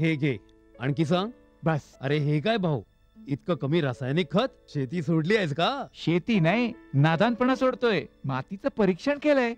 हे घे, आणखी सांग. बस. अरे हे काय भाऊ, इतकं कमी रासायनिक खत? शेती सोडली आहेस का? शेती नाही, नादानपणा सोडतोय. मातीचं परीक्षण केलंय.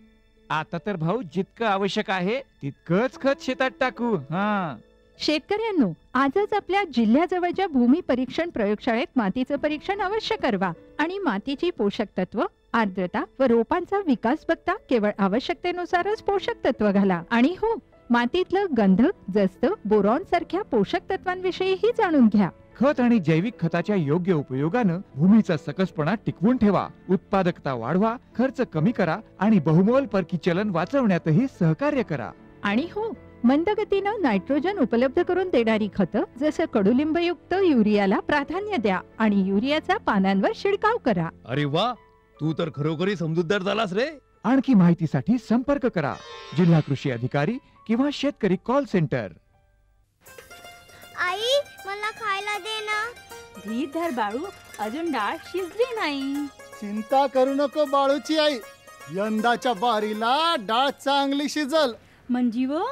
आता तर भाऊ जितकं आवश्यक आहे तितकंच खत शेतात टाकू. हा. शेतकऱ्यांनो, आजच आपल्या जिल्ह्याजवळच्या भूमी परीक्षण प्रयोगशाळेत मातीचं परीक्षण अवश्य करवा आणि मातीची पोषक तत्व, आर्द्रता व रोपांचा विकास बघता केवळ आवश्यकतेनुसारच पोषक तत्व घाला. आणि हो, मातीतलं गंधक, जस्त, बोरॉन सारख्या पोषक तत्वांविषयीही जाणून घ्या. खत आणि जैविक खताच्या योग्य उपयोगानं भूमीचा सकसपणा टिकवून ठेवा, उत्पादकता वाढवा, खर्च कमी करा आणि बहुमोल परकी चलन वाचवण्यातही सहकार्य करा. आणि हो, मंदगतीनं नायट्रोजन उपलब्ध करून देणारी खतं जसं कडुलिंबयुक्त युरियाला प्राधान्य द्या आणि युरियाचा पानांवर शिडकाव करा. अरे वा, तू तर खरोखरी समजूतदार झालास रे. आणखी माहितीसाठी संपर्क करा जिल्हा कृषी अधिकारी किंवा शेतकरी कॉल सेंटर. आई, मला खायला दे ना. धीर धर बाळू, अजून डाळ शिजली नाही. चिंता करू नको बाळूची आई, यंदाच्या बारीला डाळ चांगली शिजल. म्हणजे व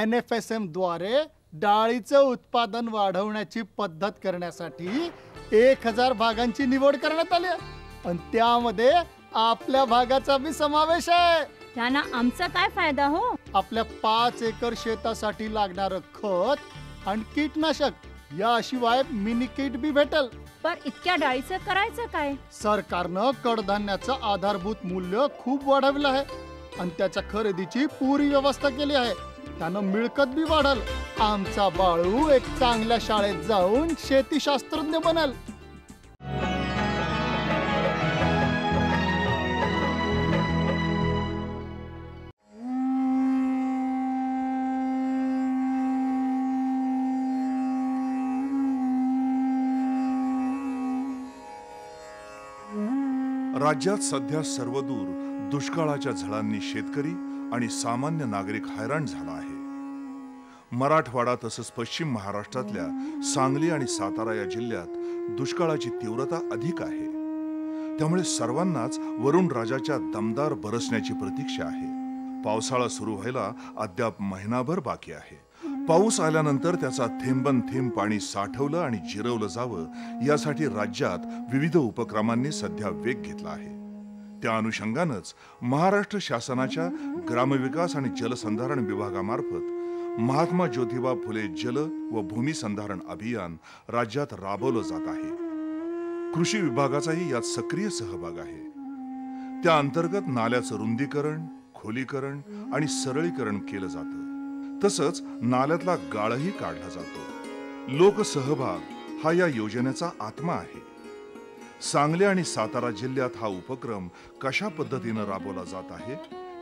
NFSM द्वारे डाळीचं उत्पादन वाढवण्याची पद्धत करण्यासाठी 1000 भागांची निवड करण्यात आली आणि त्यामध्ये आपल्या भागाचा बी समावेश आहे. त्यांना आमचा काय फायदा हो? आपल्या 5 एकर शेतासाठी लागणारं खत आणि कीटनाशक याशिवाय मिनी किट बी भेटल. पर इतक्या डाळीचं करायचं काय? सरकारनं कडधान्याचं आधारभूत मूल्य खूप वाढवलं आहे आणि त्याच्या खरेदीची पुरी व्यवस्था केली आहे. त्यानं मिळकत बी वाढल. आमचा बाळू एक चांगल्या शाळेत जाऊन शेतीशास्त्रज्ञ बनल. राज्यात सध्या सर्वदूर दुष्काळाच्या झळांनी शेतकरी आणि सामान्य नागरिक हैराण झाला आहे. मराठवाडा तसंच पश्चिम महाराष्ट्रातल्या सांगली आणि सातारा या जिल्ह्यात दुष्काळाची तीव्रता अधिक आहे. त्यामुळे सर्वांनाच वरुण राजाच्या दमदार बरसण्याची प्रतीक्षा आहे. पावसाळा सुरू व्हायला अद्याप महिनाभर बाकी आहे. पाऊस आल्यानंतर त्याचा थेंबन थेंब पाणी साठवलं आणि जिरवलं जावं यासाठी राज्यात विविध उपक्रमांनी सध्या वेग घेतला आहे. त्या अनुषंगानंच महाराष्ट्र शासनाच्या ग्रामविकास आणि जलसंधारण विभागामार्फत महात्मा ज्योतिबा फुले जल व भूमी संधारण अभियान राज्यात राबवलं जात आहे. कृषी विभागाचाही यात सक्रिय सहभाग आहे. त्या अंतर्गत नाल्याचं रुंदीकरण, खोलीकरण आणि सरळीकरण केलं जातं. तसंच नाल्यातला गाळही काढला जातो. लोकसहभाग हा या योजनेचा आत्मा आहे. सांगली आणि सातारा जिल्ह्यात हा उपक्रम कशा पद्धतीनं राबवला जात आहे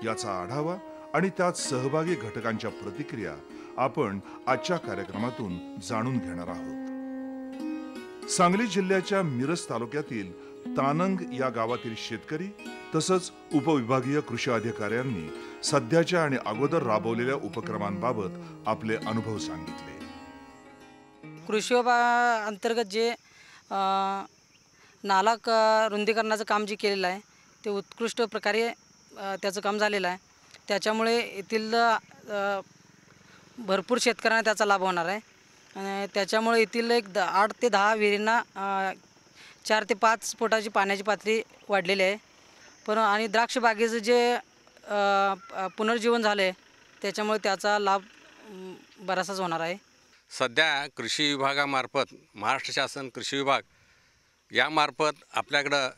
याचा आढावा आणि त्यात सहभागी घटकांच्या प्रतिक्रिया आपण आजच्या कार्यक्रमातून जाणून घेणार आहोत. सांगली जिल्ह्याच्या मिरज तालुक्यातील तानंग या गावातील शेतकरी तसंच उपविभागीय कृषी अधिकाऱ्यांनी सध्याच्या आणि अगोदर राबवलेल्या उपक्रमांबाबत आपले अनुभव सांगितले. कृषी विभागा अंतर्गत जे नाला रुंदीकरणाचं काम जे केलेलं आहे ते उत्कृष्ट प्रकारे त्याचं काम झालेलं आहे. त्याच्यामुळे येथील भरपूर शेतकऱ्यांना त्याचा लाभ होणार आहे. आणि त्याच्यामुळे येथील 8 ते 10 विहिरींना 4 ते 5 फुटाची पाण्याची पातळी वाढलेली आहे. आणि द्राक्ष बागेचं जे पुनर्जीवन झालं आहे त्याच्यामुळे त्याचा लाभ बराचसाच होणार आहे. सध्या कृषी विभागामार्फत महाराष्ट्र शासन कृषी विभाग यामार्फत आपल्याकडं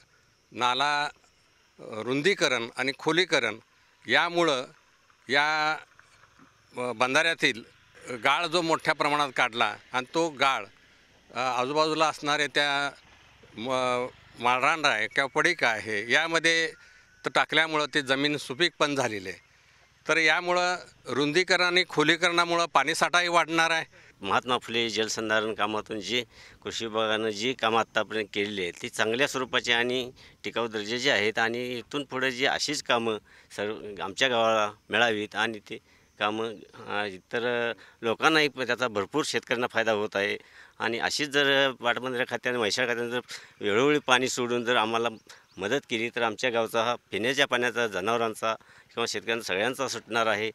नाला रुंदीकरण आणि खोलीकरण यामुळं या बंधाऱ्यातील गाळ जो मोठ्या प्रमाणात काढला आणि तो गाळ आजूबाजूला असणारे त्या माळरान आहे किंवा पडीक आहे यामध्ये तर टाकल्यामुळं ते जमीन सुपीक पण झालेली आहे. तर यामुळं रुंदीकरण आणि खोलीकरणामुळं पाणीसाठाही वाढणार आहे. महात्मा फुले जलसंधारण कामातून जे कृषी विभागानं जी कामं आत्तापर्यंत केलेली आहेत ती चांगल्या स्वरूपाची आणि टिकाऊ दर्जाची आहेत आणि इथून पुढे जी अशीच कामं सर्व आमच्या गावाला मिळावीत आणि ते कामं इतर लोकांनाही त्याचा भरपूर शेतकऱ्यांना फायदा होत आहे. आणि अशीच जर पाटबंधारे खात्याने म्हैसाळ खात्याने जर वेळोवेळी पाणी सोडून जर आम्हाला मदत केली तर आमच्या गावचा हा पिण्याच्या पाण्याचा, जनावरांचा किंवा शेतकऱ्यांचा सगळ्यांचा सुटणार आहे.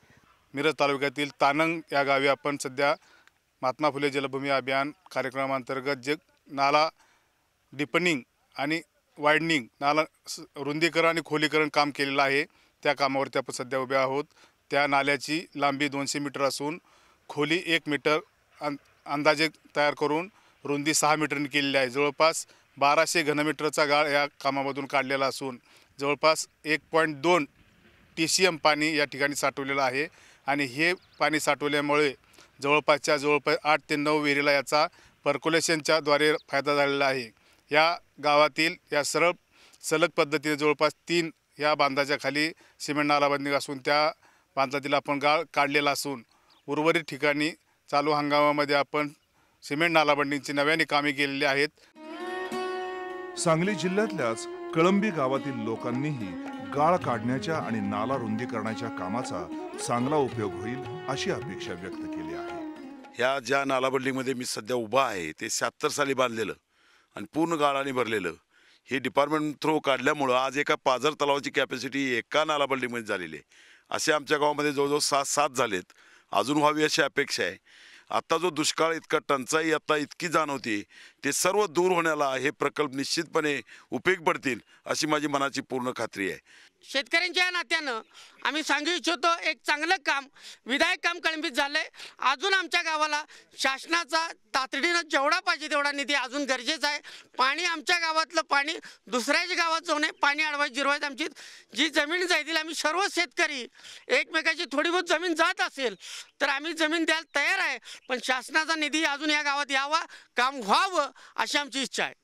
मिरज तालुक्यातील तानंग या गावी आपण सध्या महात्मा फुले जलभूमी अभियान कार्यक्रमांतर्गत जे नाला डिपनिंग आणि वायडनिंग, नाला रुंदीकरण आणि खोलीकरण काम केलेलं आहे, त्या कामावरती आपण सध्या उभे आहोत. त्या नाल्याची लांबी 200 मीटर असून खोली 1 मीटर अंदाजे तयार करून रुंदी 6 मीटरनी केलेली आहे. जवळपास 1200 घनमीटरचा गाळ या कामामधून काढलेला असून जवळपास 1.2 TCM पाणी या ठिकाणी साठवलेलं आहे. आणि हे पाणी साठवल्यामुळे जवळपास 8 ते 9 विहिरीला याचा पर्क्युलेशनच्या द्वारे फायदा झालेला आहे. या गावातील या सलग पद्धतीने जवळपास 3 या बांधाच्या खाली सिमेंट नालाबंदी असून त्या बांधातील आपण गाळ काढलेला असून उर्वरित ठिकाणी चालू हंगामामध्ये आपण सिमेंट नालाबंदीची नव्याने कामे केलेली आहेत. सांगली जिल्ह्यातल्याच कळंबी गावातील लोकांनीही गाळ काढण्याच्या आणि नाला रुंदीकरणाच्या कामाचा चांगला उपयोग होईल अशी अपेक्षा व्यक्त केली आहे. ह्या ज्या नालाबंदीमध्ये मी सध्या उभा आहे ते 76 साली बांधलेलं आणि पूर्ण गाळाने भरलेलं हे डिपार्टमेंट थ्रू काढल्यामुळं आज एका पाझर तलावाची कॅपॅसिटी एका नालाबंदीमध्ये झालेली आहे. असे आमच्या गावामध्ये जवळजवळ 7 झालेत, अजून व्हावी अशी अपेक्षा आहे. आता जो दुष्काळ इतका टंचाई आता इतकी जाणवते ते सर्व दूर होण्याला हे प्रकल्प निश्चितपणे उपयोग पडतील अशी माझी मनाची पूर्ण खात्री आहे. शेतकऱ्यांच्या नात्यानं आम्ही सांगू इच्छितो, एक चांगलं काम विधायक काम कळंबीत झालंय. अजून आमच्या गावाला शासनाचा तातडीनं जेवढा पाहिजे तेवढा निधी अजून गरजेचा आहे. पाणी आमच्या गावातलं पाणी दुसऱ्याच्या गावात जाऊ नये, पाणी अडवायची जिरवायचं. आमची जी जमीन जायतील आम्ही सर्व शेतकरी एकमेकाची थोडी बहुत जमीन जात असेल तर आम्ही जमीन द्यायला तयार आहे, पण शासनाचा निधी अजून या गावात यावा, काम व्हावं अशी आमची इच्छा आहे.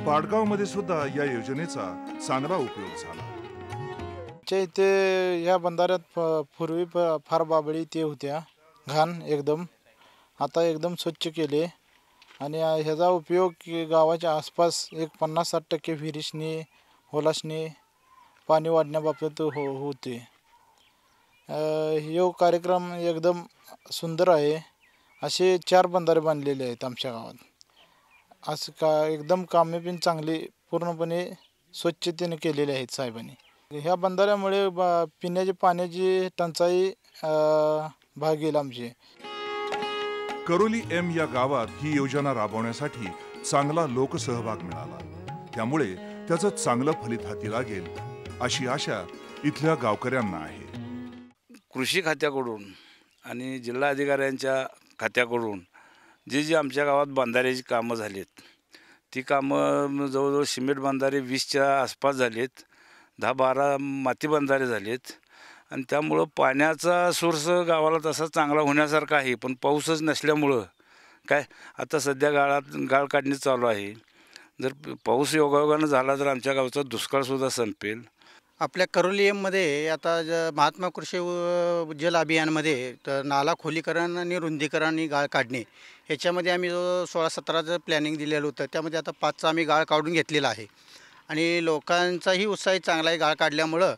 पाडगावमध्ये सुद्धा या योजनेचा चांगला उपयोग झाला. इथे या बंधाऱ्यात पूर्वी फार बाबळी ते होत्या, घाण एकदम, आता एकदम स्वच्छ केले. आणि ह्याचा उपयोग गावाच्या आसपास एक 50-60% विहिरीसनी होलासनी पाणी वाढण्याबाबत होते. हा कार्यक्रम एकदम सुंदर आहे. असे 4 बंधारे बांधलेले आहेत आमच्या गावात. असं एकदम कामे पण चांगली पूर्णपणे स्वच्छतेने केलेले आहेत साहेबांनी. ह्या बंधाऱ्यामुळे पिण्याच्या पाण्याची टंचाई भागेल आमची. करोली एम या गावात ही योजना राबवण्यासाठी चांगला लोकसहभाग मिळाला, त्यामुळे त्याचं चांगलं फलित हाती लागेल अशी आशा इथल्या गावकऱ्यांना आहे. कृषी खात्याकडून आणि जिल्हा अधिकाऱ्यांच्या खात्याकडून जी आमच्या गावात बांधाऱ्याची कामं झालीत ती कामं जवळजवळ सिमेंट बांधारे 20च्या आसपास झालेत, 10-12 माती बांधारे झालेत. आणि त्यामुळं पाण्याचा सोर्स गावाला तसा चांगला होण्यासारखा आहे, पण पाऊसच नसल्यामुळं काय आता सध्या गाळ काढणे चालू आहे. जर पाऊस योगायोगानं झाला तर आमच्या गावचा दुष्काळसुद्धा संपेल. आपल्या करोली एममध्ये आता महात्मा कृषी जल अभियानमध्ये तर नाला खोलीकरण आणि रुंदीकरण आणि गाळ काढणे ह्याच्यामध्ये आम्ही जो 16-17चं प्लॅनिंग दिलेलं होतं, त्यामध्ये आता 5चा आम्ही गाळ काढून घेतलेला आहे. आणि लोकांचाही उत्साह चांगला आहे गाळ काढल्यामुळं.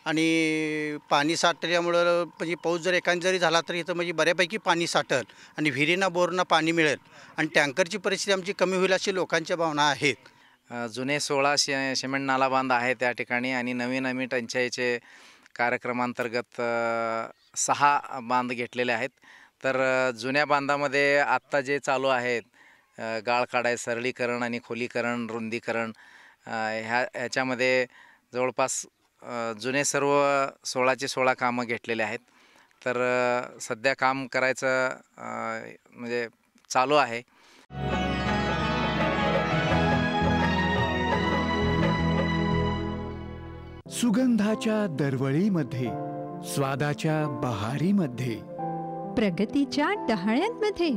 आणि पाणी साठल्यामुळं म्हणजे पाऊस जर एखादा जरी झाला तर इथं म्हणजे बऱ्यापैकी पाणी साठल आणि विहिरींना बोरना पाणी मिळेल आणि टँकरची परिस्थिती आमची कमी होईल अशी लोकांच्या भावना आहेत. जुने 16 सिमेंट नाला बांध आहे त्या ठिकाणी आणि नवीन आम्ही टंचाईचे कार्यक्रमांतर्गत 6 बांध घेतलेले आहेत. तर जुन्या बांधामध्ये आत्ता जे चालू आहेत गाळ काढाय सरळीकरण आणि खोलीकरण रुंदीकरण ह्याच्यामध्ये जवळपास जुने सर्व 16चे 16 कामं घेतलेले आहेत. तर सध्या काम करायचं म्हणजे चालू आहे. सुगंधाच्या दरवळीमध्ये, स्वादाच्या बहारीमध्ये, प्रगतीच्या डहाळ्यांमध्ये,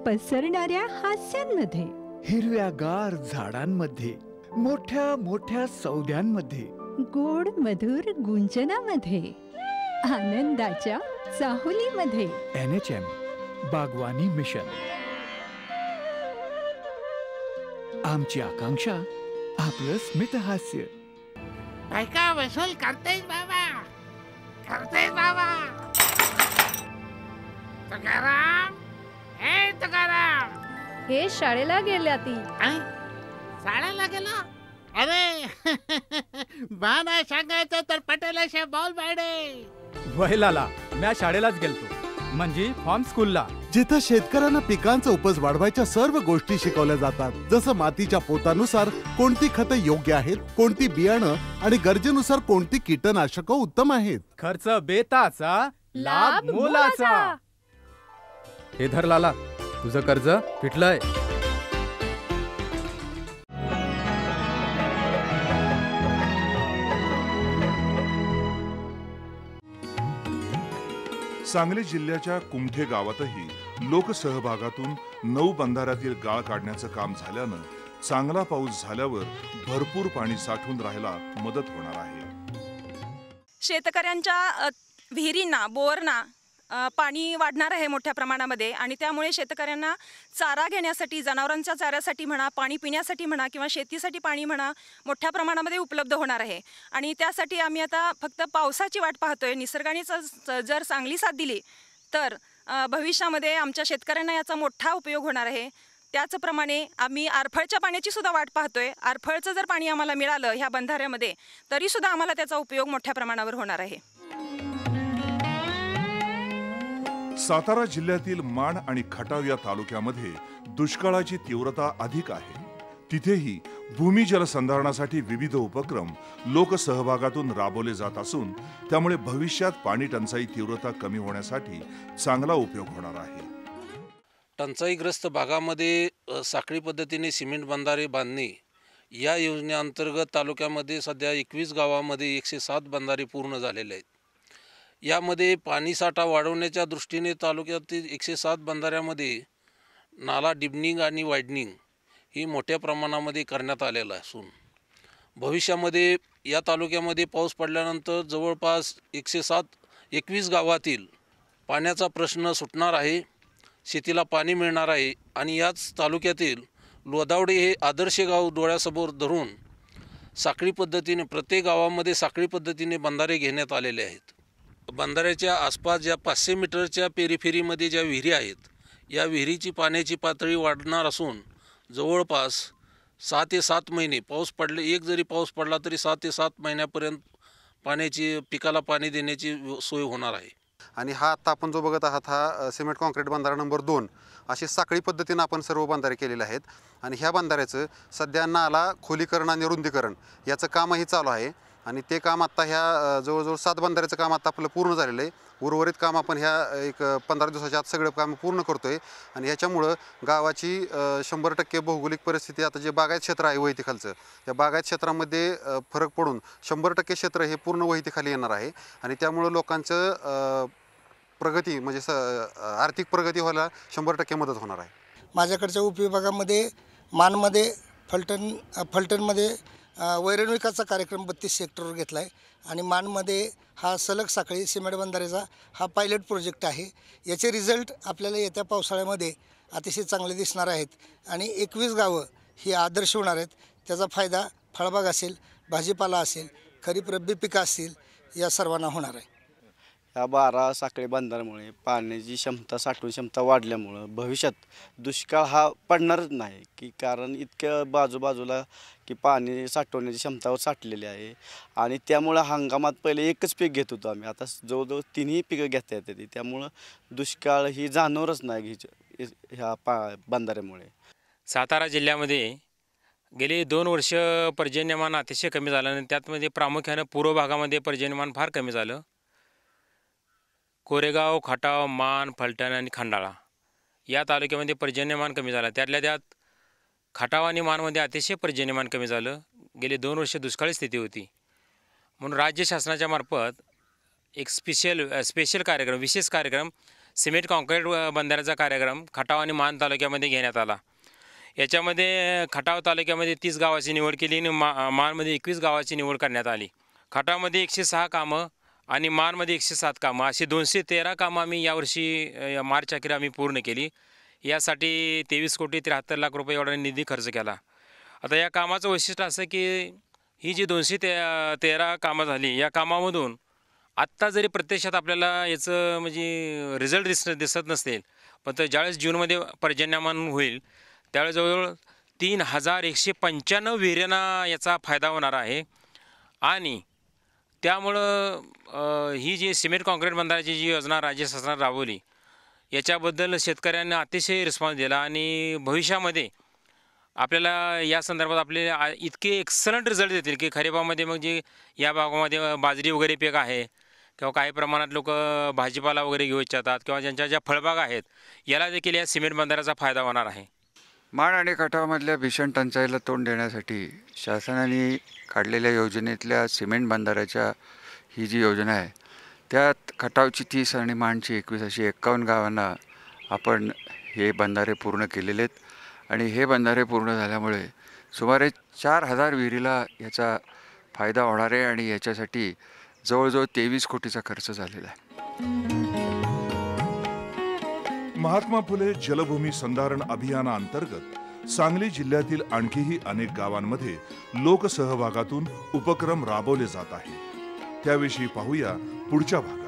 पसरणाऱ्या हास्यांमध्ये, हिरव्यागार झाडांमध्ये, मोठ्या मोठ्या सौद्यांमध्ये, गोड मधुर गुंजनामध्ये, आनंदाच्या चाहुलीमध्ये. NHM बागवानी मिशन. आमची आकांक्षा आपलं स्मितहास्य. काय वसूल करतेस बाबा, करतेस बाबा. तुकाराम, हे तुकाराम, हे शाळेला गेल्या ती. शाळेला गेला? अरे बा नाही सांगायचं तर पटेलाशे बॉल बॅडे. वहिलाला म्या शाळेलाच गेलतो, म्हणजे फार्म स्कूलला, जिथं शेतकऱ्यांना पिकांचा उपज वाढवायच्या सर्व गोष्टी शिकवल्या जातात. जसं मातीच्या पोतानुसार कोणती खतं योग्य आहेत, कोणती बियाणं आणि गरजेनुसार कोणती कीटकनाशक उत्तम आहेत. खर्च बेताचा, लाभ मोलाचा. हे धर लाला, तुझं कर्ज फिटलंय. सांगली जिल्ह्याच्या कुमठे गावातही लोकसहभागातून 9 बंधाऱ्यातील गाळ काढण्याचं काम झाल्यानं चांगला पाऊस झाल्यावर भरपूर पाणी साठून राहायला मदत होणार आहे. शेतकऱ्यांच्या विहिरींना, बोरना पाणी वाढणार आहे मोठ्या प्रमाणामध्ये आणि त्यामुळे शेतकऱ्यांना चारा घेण्यासाठी, जनावरांच्या चाऱ्यासाठी म्हणा, पाणी पिण्यासाठी म्हणा किंवा शेतीसाठी पाणी म्हणा मोठ्या प्रमाणामध्ये उपलब्ध होणार आहे. आणि त्यासाठी आम्ही आता फक्त पावसाची वाट पाहतोय. निसर्गानेच जर चांगली साथ दिली तर भविष्यामध्ये आमच्या शेतकऱ्यांना याचा मोठा उपयोग होणार आहे. त्याचप्रमाणे आम्ही आरफळच्या पाण्याची सुद्धा वाट पाहतोय. आरफळचं जर पाणी आम्हाला मिळालं ह्या बंधाऱ्यामध्ये तरीसुद्धा आम्हाला त्याचा उपयोग मोठ्या प्रमाणावर होणार आहे. सातारा जिल्ह्यातील माण आणि खटाव या तालुक्यामध्ये दुष्काळाची तीव्रता अधिक आहे. तिथेही भूमी जलसंधारणासाठी विविध उपक्रम लोकसहभागातून राबवले जात असून त्यामुळे भविष्यात पाणी टंचाई तीव्रता कमी होण्यासाठी चांगला उपयोग होणार आहे. टंचाईग्रस्त भागामध्ये साखळी पद्धतीने सिमेंट बंधारे बांधणे या योजनेअंतर्गत तालुक्यामध्ये सध्या 21 गावामध्ये 107 बंधारे पूर्ण झालेले आहेत. यामध्ये पाणीसाठा वाढवण्याच्या दृष्टीने तालुक्यातील 107 बंधाऱ्यामध्ये नाला डिपनिंग आणि वायडनिंग ही मोठ्या प्रमाणामध्ये करण्यात आलेलं असून भविष्यामध्ये या तालुक्यामध्ये पाऊस पडल्यानंतर जवळपास 121 गावातील पाण्याचा प्रश्न सुटणार आहे, शेतीला पाणी मिळणार आहे. आणि याच तालुक्यातील लोधावडे हे आदर्श गाव डोळ्यासमोर धरून साखळी पद्धतीने प्रत्येक गावामध्ये साखळी पद्धतीने बंधारे घेण्यात आलेले आहेत. बंधाऱ्याच्या आसपास ज्या 500 मीटरच्या पेरीफेरीमध्ये ज्या विहिरी आहेत या विहिरीची पाण्याची पातळी वाढणार असून जवळपास 6 ते 7 महिने पाऊस पडले, एक जरी पाऊस पडला तरी 6 ते 7 महिन्यापर्यंत पाण्याची पिकाला पाणी देण्याची सोय होणार आहे. आणि हा आता आपण जो बघत आहात हा सिमेंट कॉन्क्रीट बंधारा नंबर 2 अशी साखळी पद्धतीनं आपण सर्व बंधारे केलेले आहेत. आणि ह्या बंधाऱ्याचं सध्या नाला खोलीकरण आणि रुंदीकरण याचं कामही चालू आहे. आणि ते काम आत्ता ह्या जवळजवळ 7 बंधाऱ्याचं काम आत्ता आपलं पूर्ण झालेलं आहे. उर्वरित काम आपण ह्या एक 15 दिवसाच्या आत सगळं काम पूर्ण करतो आहे. आणि ह्याच्यामुळं गावाची 100% भौगोलिक परिस्थिती, आता जे बागायत क्षेत्र आहे वहितीखालचं, त्या बागायत क्षेत्रामध्ये फरक पडून 100% क्षेत्र हे पूर्ण वहितीखाली येणार आहे. आणि त्यामुळं लोकांचं प्रगती म्हणजे आर्थिक प्रगती व्हायला 100% मदत होणार आहे. माझ्याकडच्या उपविभागामध्ये मानमध्ये फलटणमध्ये वैरण विकासाचा कार्यक्रम 32 हेक्टरवर घेतला आहे. आणि मानमध्ये हा सलग साखळी सिमेंट बंधाऱ्याचा हा पायलट प्रोजेक्ट आहे. याचे रिझल्ट आपल्याला येत्या पावसाळ्यामध्ये अतिशय चांगले दिसणार आहेत. आणि 21 गावं ही आदर्श होणार आहेत. त्याचा फायदा फळबाग असेल, भाजीपाला असेल, खरीप रब्बी पिकं असतील, या सर्वांना होणार आहे. या 12 साखळी बंधाऱ्यामुळे पाण्याची क्षमता, साठवण क्षमता वाढल्यामुळं भविष्यात दुष्काळ हा पडणारच नाही. की कारण इतक्या बाजूबाजूला की पाणी साठवण्याची क्षमतावर साठलेली आहे. आणि त्यामुळं हंगामात पहिले एकच पीक घेत होतो आम्ही, आता जवळजवळ 3ही पिकं घेता येतात. त्यामुळं दुष्काळ ही जाणवरच नाही ह्या बंधाऱ्यामुळे. सातारा जिल्ह्यामध्ये गेली 2 वर्ष पर्जन्यमान अतिशय कमी झालं आणि त्यातमध्ये प्रामुख्यानं पूर्व भागामध्ये पर्जन्यमान फार कमी झालं. कोरेगाव, खटाव, मान, फलटण आणि खंडाळा या तालुक्यामध्ये पर्जन्यमान कमी झालं. त्यातल्या त्यात खटाव आणि मानमध्ये अतिशय पर्जन्यमान कमी झालं. गेले 2 वर्ष दुष्काळी स्थिती होती. म्हणून राज्य शासनाच्या मार्फत एक स्पेशल कार्यक्रम, विशेष कार्यक्रम सिमेंट कॉन्क्रीट बंधाऱ्याचा कार्यक्रम खटाव आणि मान तालुक्यामध्ये घेण्यात आला. याच्यामध्ये खटाव तालुक्यामध्ये 30 गावाची निवड केली आणि मानमध्ये 21 गावाची निवड करण्यात आली. खटावमध्ये 106 कामं आणि मानमध्ये 107 कामं अशी 213 कामं आम्ही यावर्षी मार्च अखेर आम्ही पूर्ण केली. यासाठी 23,73,00,000 रुपये एवढा निधी खर्च केला. आता या कामाचं वैशिष्ट्य असं की ही जी 213 कामं झाली या कामामधून आत्ता जरी प्रत्यक्षात आपल्याला याचं म्हणजे रिझल्ट दिसत नसतील, पण तर ज्यावेळेस जूनमध्ये पर्जन्यमान होईल त्यावेळेस जवळजवळ 3,195 विहिऱ्यांना याचा फायदा होणार आहे. आणि त्यामुळं ही जी सिमेंट कॉन्क्रीट बंधाऱ्याची जी योजना राज्य शासनाने राबवली याच्याबद्दल शेतकऱ्यांना अतिशय रिस्पॉन्स दिला आणि भविष्यामध्ये आपल्याला या संदर्भात आपले इतके एक्सलंट रिझल्ट देतील की खरीपामध्ये मग जी या भागामध्ये बाजरी वगैरे पीक आहे किंवा काही प्रमाणात लोक भाजीपाला वगैरे घेऊ इच्छितात किंवा ज्यांच्या ज्या फळबागा आहेत याला देखील या सिमेंट बंधाऱ्याचा फायदा होणार आहे. माण आणि खटावमधल्या भीषण टंचाईला तोंड देण्यासाठी शासनाने काढलेल्या योजनेतल्या सिमेंट बंधाऱ्याच्या ही जी योजना आहे त्यात खटावची 30 आणि माणची 21 अशी 51 गावांना आपण हे बंधारे पूर्ण केलेले आहेत आणि हे बंधारे पूर्ण झाल्यामुळे सुमारे 4000 विहिरीला याचा फायदा होणार आहे आणि याच्यासाठी जवळजवळ 23 कोटीचा खर्च झालेला आहे. महात्मा फुले जलभूमी संधारण अभियानाअंतर्गत सांगली जिल्ह्यातील आणखीही अनेक गावांमध्ये लोकसहभागातून उपक्रम राबवले जात आहेत. त्याविषयी पाहूया पुढच्या भागात.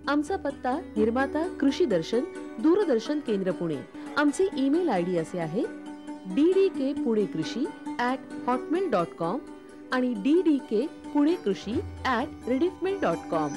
आमचा पत्ता निर्माता कृषी दर्शन दूरदर्शन केंद्र पुणे. आमचे ईमेल ID असे आहे ddkpuneKrishi@hotmail.com आणि ddkpuneKrishi@rediffmail.com.